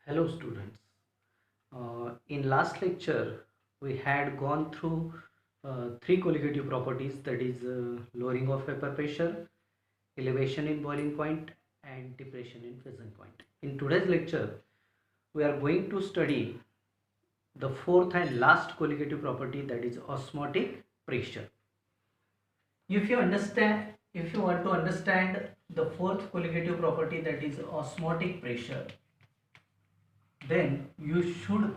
Hello students. In last lecture we had gone through three colligative properties, that is lowering of vapor pressure, elevation in boiling point and depression in freezing point. In today's lecture we are going to study the fourth and last colligative property, that is osmotic pressure. If you want to understand the fourth colligative property, that is osmotic pressure, then you should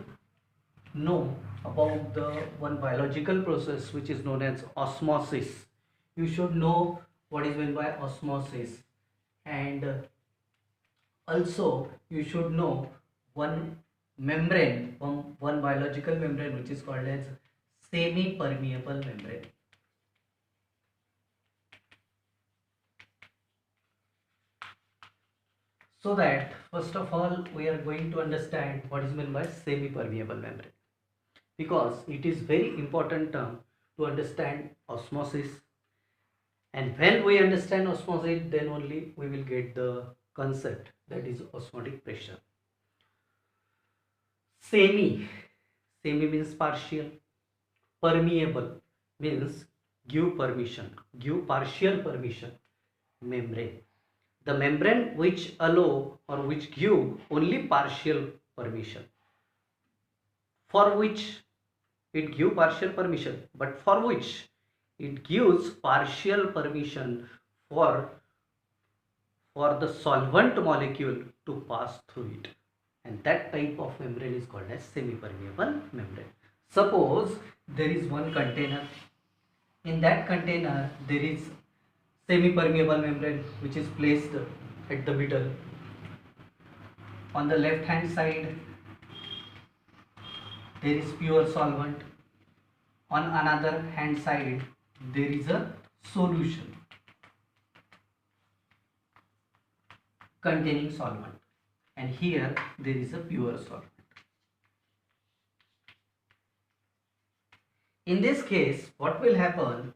know about the one biological process which is known as osmosis. You should know what is meant by osmosis, and also you should know one membrane, one biological membrane which is called as semi-permeable membrane. So that first of all we are going to understand what is meant by semi-permeable membrane, because it is very important term to understand osmosis, and when we understand osmosis then only we will get the concept, that is osmotic pressure. Semi means partial, permeable means give partial permission. Membrane, the membrane which allow or which give only partial permission, for which it give partial permission, but for which it gives partial permission for the solvent molecule to pass through it, and that type of membrane is called as semi-permeable membrane. Suppose there is one container. In that container there is semi-permeable membrane which is placed at the middle. On the left hand side there is pure solvent, on another hand side there is a solution containing solvent, and here there is a pure solvent. In this case what will happen,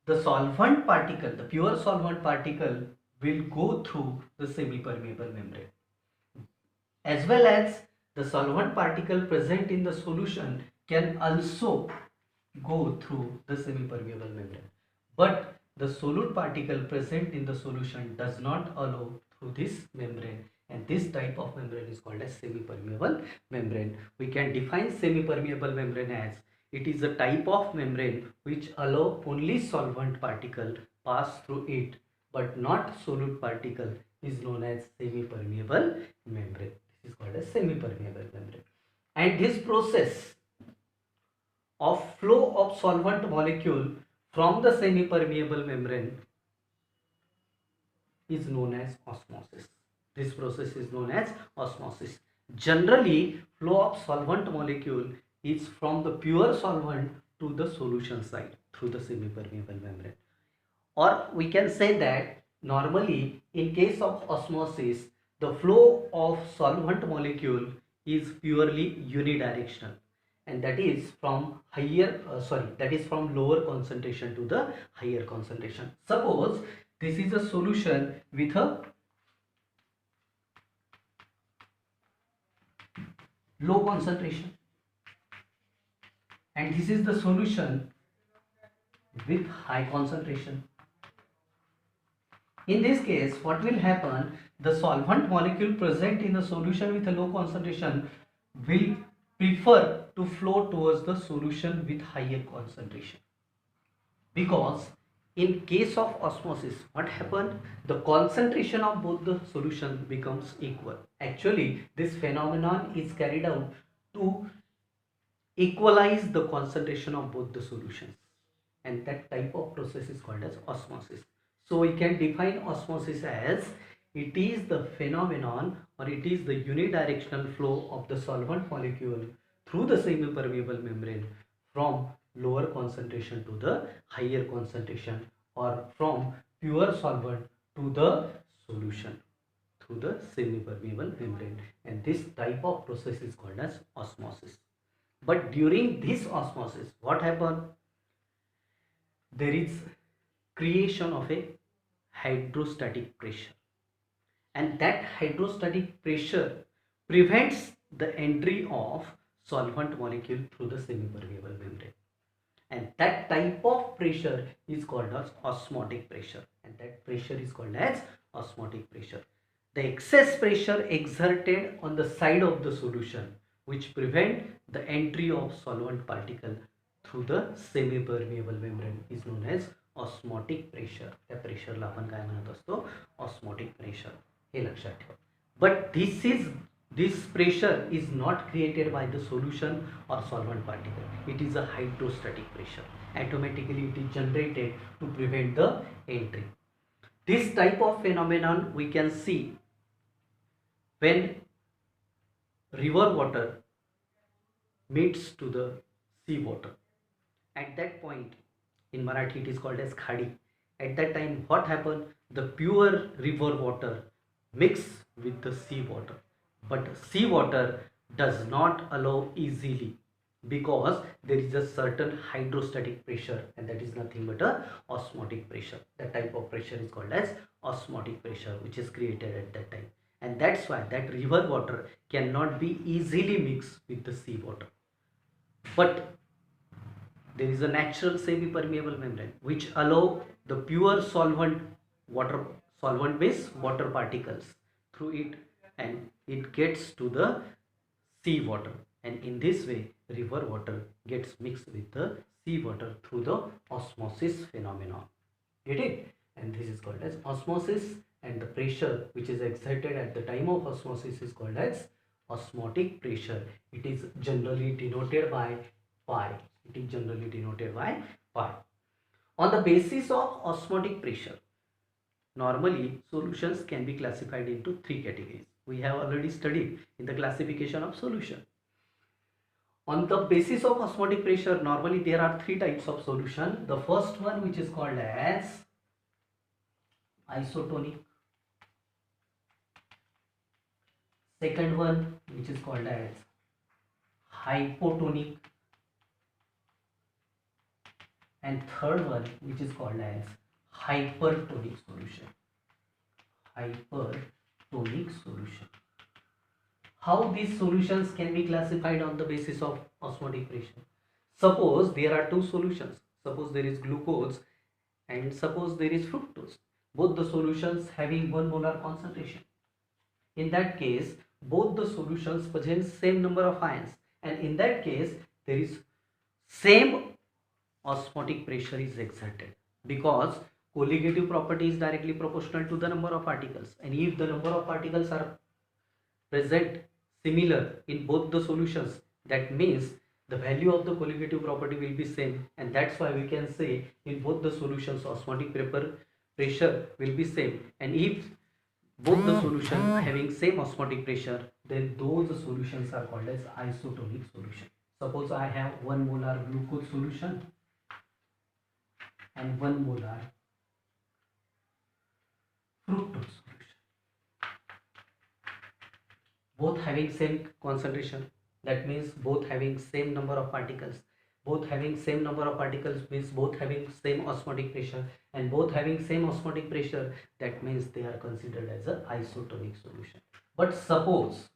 the solvent particle, the pure solvent particle will go through the semi-permeable membrane, as well as the solvent particle present in the solution can also go through the semi-permeable membrane, but the solute particle present in the solution does not allow through this membrane, and this type of membrane is called as semi-permeable membrane. We can define semi-permeable membrane as it is a type of membrane which allow only solvent particle pass through it, but not solute particle, is known as semi-permeable membrane. This is called as semi-permeable membrane, and this process of flow of solvent molecule from the semi-permeable membrane is known as osmosis. This process is known as osmosis. Generally, flow of solvent molecule is from the pure solvent to the solution side through the semi-permeable membrane. Or we can say that normally in case of osmosis, the flow of solvent molecule is purely unidirectional, and that is from from lower concentration to the higher concentration. Suppose this is a solution with a low concentration, and this is the solution with high concentration. In this case what will happen, the solvent molecule present in the solution with a low concentration will prefer to flow towards the solution with higher concentration, because in case of osmosis what happened, the concentration of both the solution becomes equal. Actually this phenomenon is carried out to equalize the concentration of both the solutions, and that type of process is called as osmosis. So we can define osmosis as it is the phenomenon, or it is the unidirectional flow of the solvent molecule through the semi-permeable membrane from lower concentration to the higher concentration, or from pure solvent to the solution through the semi-permeable membrane, and this type of process is called as osmosis. But during this osmosis what happens, there is creation of a hydrostatic pressure, and that hydrostatic pressure prevents the entry of solvent molecule through the semipermeable membrane. And that type of pressure is called as osmotic pressure, and that pressure is called as osmotic pressure. The excess pressure exerted on the side of the solution which prevent the entry of solvent particle through the semi-permeable membrane is known as osmotic pressure. त्या प्रेशरला आपण काय म्हणत असतो, osmotic pressure. हे लक्षात ठेवा. But this pressure is not created by the solution or solvent particle. It is a hydrostatic pressure. Automatically it is generated to prevent the entry. This type of phenomenon we can see when river water meets to the sea water. At that point, in Marathi it is called as khadi. At that time, what happened? The pure river water mix with the sea water, but sea water does not allow easily because there is a certain hydrostatic pressure, and that is nothing but a osmotic pressure. That type of pressure is called as osmotic pressure, which is created at that time, and that's why that river water cannot be easily mixed with the sea water. But there is a natural semi-permeable membrane which allow the pure solvent based water particles through it, and it gets to the sea water, and in this way river water gets mixed with the sea water through the osmosis phenomenon. Get it? And this is called as osmosis, and the pressure which is exerted at the time of osmosis is called as osmotic pressure. It is generally denoted by pi. It is generally denoted by pi. On the basis of osmotic pressure, normally solutions can be classified into three categories. We have already studied in the classification of solution. On the basis of osmotic pressure, normally there are three types of solution. The first one, which is called as isotonic. Second one, which is called as hypotonic. And third one, which is called as hypertonic solution. Hypertonic solution. How these solutions can be classified on the basis of osmotic pressure? Suppose there are two solutions. Suppose there is glucose and suppose there is fructose. Both the solutions having 1 molar concentration. In that case, both the solutions possess same number of ions, and in that case there is same osmotic pressure is exerted, because colligative property is directly proportional to the number of particles, and if the number of particles are present similar in both the solutions, that means the value of the colligative property will be same, and that's why we can say in both the solutions osmotic pressure will be same. And if both the solutions having same osmotic pressure, then those solutions are called as isotonic solution. Suppose I have 1 molar glucose solution and 1 molar fructose solution, both having same concentration. That means both having same number of particles. Both having same number of particles means both having same osmotic pressure, and both having same osmotic pressure, that means they are considered as an isotonic solution. But suppose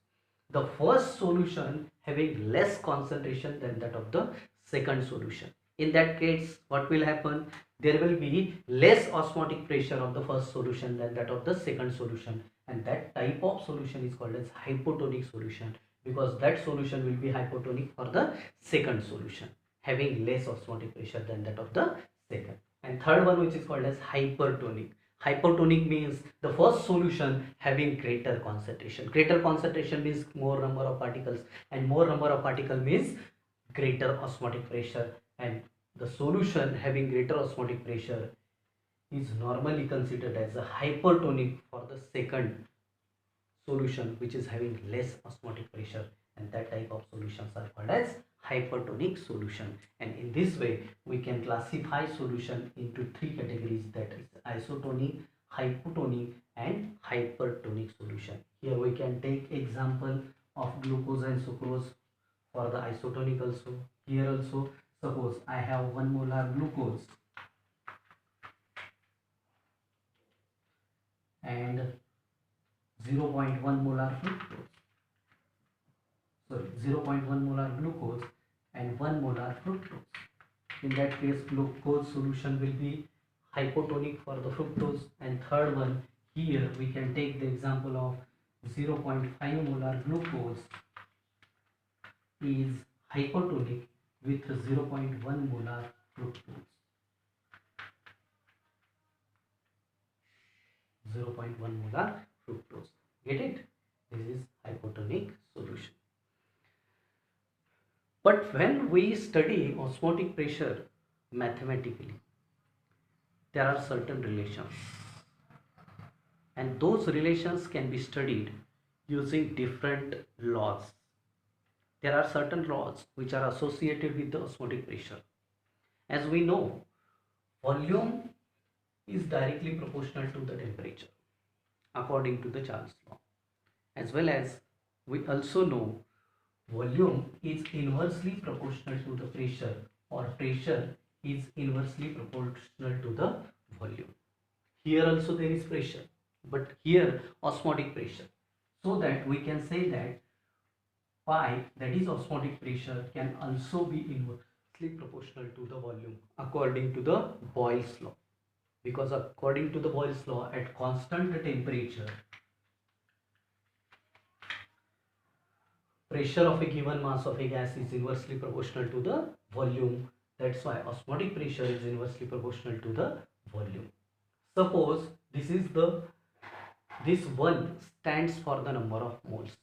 the first solution having less concentration than that of the second solution, in that case what will happen? There will be less osmotic pressure of the first solution than that of the second solution, and that type of solution is called as hypotonic solution, because that solution will be hypotonic for the second solution having less osmotic pressure than that of the second. And third one, which is called as hypertonic. Hypertonic means the first solution having greater concentration. Greater concentration means more number of particles, and more number of particle means greater osmotic pressure, and the solution having greater osmotic pressure is normally considered as a hypertonic for the second solution which is having less osmotic pressure, and that type of solutions are called as hypertonic solution. And in this way we can classify solution into three categories, that is isotonic, hypotonic and hypertonic solution. Here we can take example of glucose and sucrose for the isotonic also. Here also, suppose I have 1 molar glucose and 0.1 molar fructose. 0.1 molar glucose and 1 molar fructose. In that case, glucose solution will be hypotonic for the fructose. And third one, here we can take the example of 0.5 molar glucose is hypotonic with 0.1 molar fructose. 0.1 molar fructose. Get it? This is hypotonic solution. But when we study osmotic pressure mathematically, there are certain relations, and those relations can be studied using different laws. There are certain laws which are associated with the osmotic pressure. As we know, volume is directly proportional to the temperature according to the Charles law, as well as we also know volume is inversely proportional to the pressure, or pressure is inversely proportional to the volume. Here also there is pressure, but here osmotic pressure, so that we can say that pi, that is osmotic pressure, can also be inversely proportional to the volume according to the Boyle's law. Because according to the Boyle's law, at constant temperature, pressure of a given mass of a gas is inversely proportional to the volume. That's why osmotic pressure is inversely proportional to the volume. Suppose this one stands for the number of moles,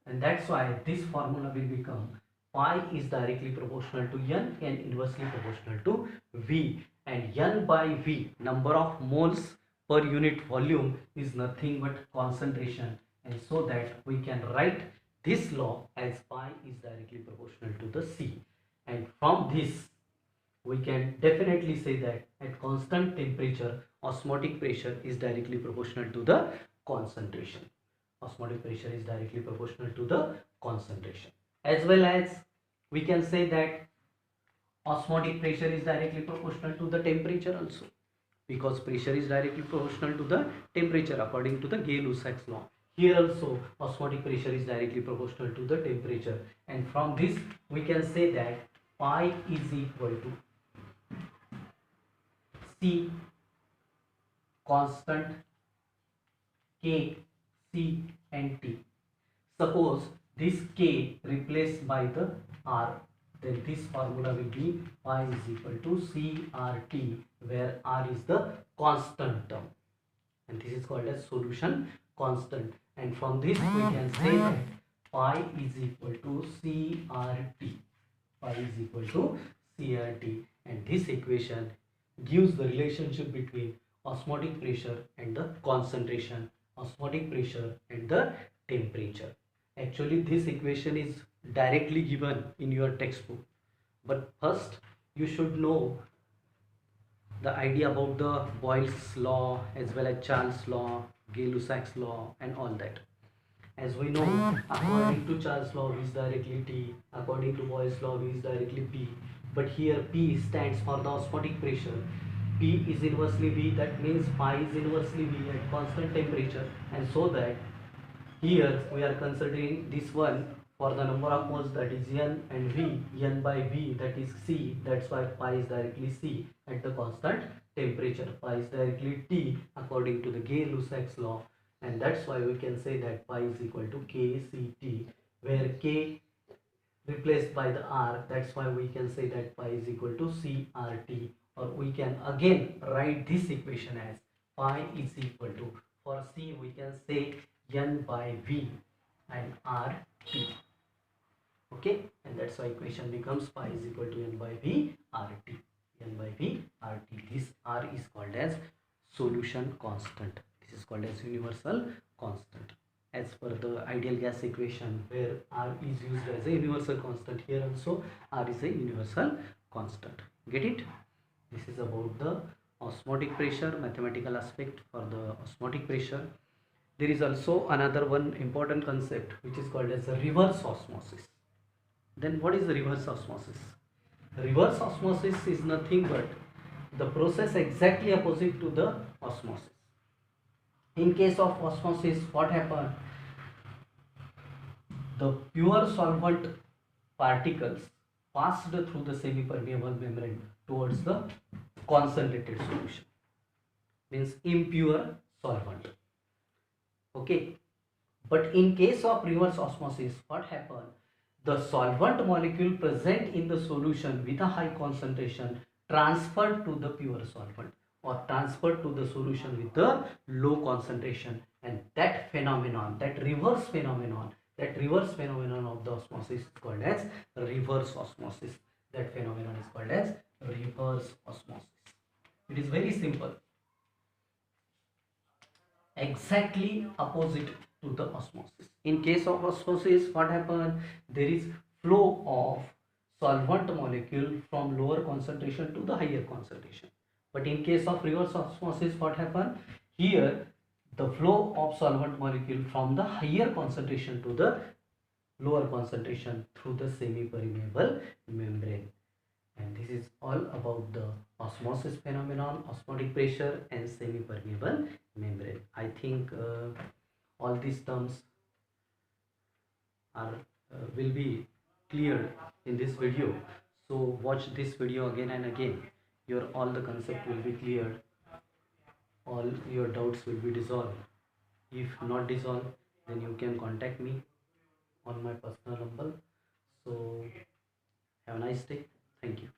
and that's why this formula will become pi is directly proportional to n and inversely proportional to V, and n by V, number of moles per unit volume, is nothing but concentration, and so that we can write this law as pi is directly proportional to the C. And from this we can definitely say that at constant temperature osmotic pressure is directly proportional to the concentration. Osmotic pressure is directly proportional to the concentration. As well as we can say that osmotic pressure is directly proportional to the temperature also, because pressure is directly proportional to the temperature according to the Gay-Lussac's law. Here also osmotic pressure is directly proportional to the temperature, and from this we can say that pi is equal to C constant, K, C and T. Suppose this K replaced by the R, then this formula will be pi is equal to CRT, where R is the constant term, and this is called as solution constant. And from this we can say that pi is equal to CRT. Pi is equal to CRT, and this equation gives the relationship between osmotic pressure and the concentration, osmotic pressure and the temperature. Actually this equation is directly given in your textbook, but first you should know the idea about the Boyle's law as well as Charles law, Gay-Lussac's law and all that. As we know, according to Charles law V is directly T, according to Boyle's law V is directly P, but here P stands for the osmotic pressure. P is inversely V, that means pi is inversely V at constant temperature, and so that here we are considering this one for the number of moles, that is N, and V, N by V, that is C, that's why pi is directly C at the constant temperature. Pi is directly T according to the Gay-Lussac's law, and that's why we can say that pi is equal to KCT, where K replaced by the R, that's why we can say that pi is equal to CRT, or we can again write this equation as pi is equal to, for C we can say N by V and RT. Okay, and that's why equation becomes pi is equal to N by V RT. N by V RT. This R is called as solution constant. This is called as universal constant. As per the ideal gas equation, where R is used as a universal constant, here also R is a universal constant. Get it? This is about the osmotic pressure, mathematical aspect for the osmotic pressure. There is also another one important concept which is called as the reverse osmosis. Then what is the reverse osmosis? Reverse osmosis is nothing but the process exactly opposite to the osmosis. In case of osmosis, what happens? the pure solvent particles passed through the semi-permeable membrane towards the concentrated solution, means impure solvent. Okay, but in case of reverse osmosis, what happens? The solvent molecule present in the solution with a high concentration transferred to the pure solvent or transferred to the solution with the low concentration, and that phenomenon, that reverse phenomenon of the osmosis is called as reverse osmosis. That phenomenon is called as reverse osmosis. It is very simple, exactly opposite to the osmosis. In case of osmosis, what happens? There is flow of solvent molecule from lower concentration to the higher concentration. But in case of reverse osmosis, what happens? Here, the flow of solvent molecule from the higher concentration to the lower concentration through the semi-permeable membrane. And this is all about the osmosis phenomenon, osmotic pressure and semi-permeable membrane. I think all these terms are will be cleared in this video. So watch this video again and again. Your all the concept will be cleared. All your doubts will be dissolved. If not dissolved, then you can contact me on my personal number. So have a nice day. Thank you.